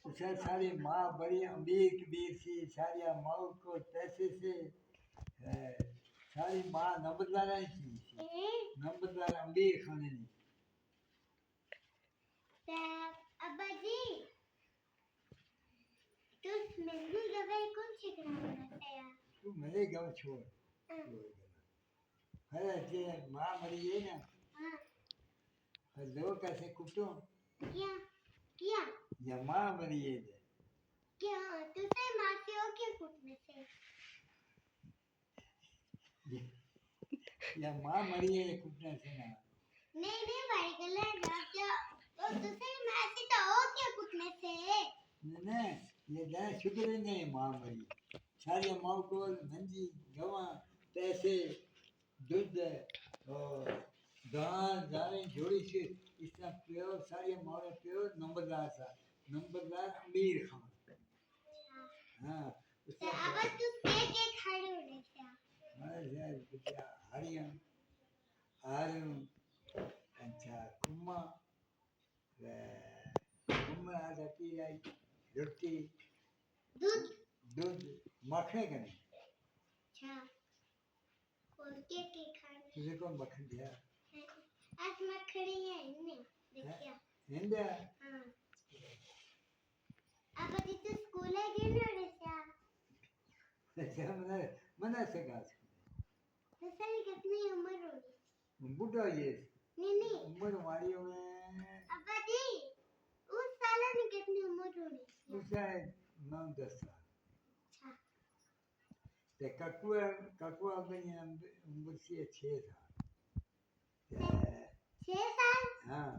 Sir सारी माँ बड़ी अमीर कबीर सी, सारी माँ को पैसे से सारी माँ नंबरदार थी, नंबरदार अमीर खाने नहीं। अब्बा जी तू मेरी गवाही कौन सी कराना है? तू मेरे गाँव छोड़। अरे जे माँ मरी है ना, दो कैसे कुटो क्या क्या या माँ मरी है क्या तुझे मारते हो क्या कुटने से? या माँ मरी है कुटने से ना। नहीं भाई गलत ना क्या तो तुझे मारते तो हो क्या कुटने से? नहीं ये दान शुक्र नहीं माँ मरी, सारी माँ को मंजी गवा पैसे दूध और दान जाने जोड़ी से इसका प्योर सारी माँ प्योर नंबरदार था, नंबरदार अमीर खान। हाँ उसका अब तू के खड़े होने क्या? मैं यार बिटिया हरियम आरम अच्छा कुम्मा कुम्मा आती है रोटी दूध दूध मखने का नहीं। अच्छा और के खाने तुझे कौन मक्खन दिया? आज मखनी है नहीं देखिए हिंदा हाँ अब तो स्कूल है कि नहीं क्या? अच्छा मना से का तो सारी कितनी उम्र होगी? बुढ़ा ये नहीं उम्र हमारी में अब्बा जी उस साल में कितनी उम्र होगी? उसका 9-10 साल। अच्छा ते ककुआ बनी उम्र से 6 साल। 6 साल? हाँ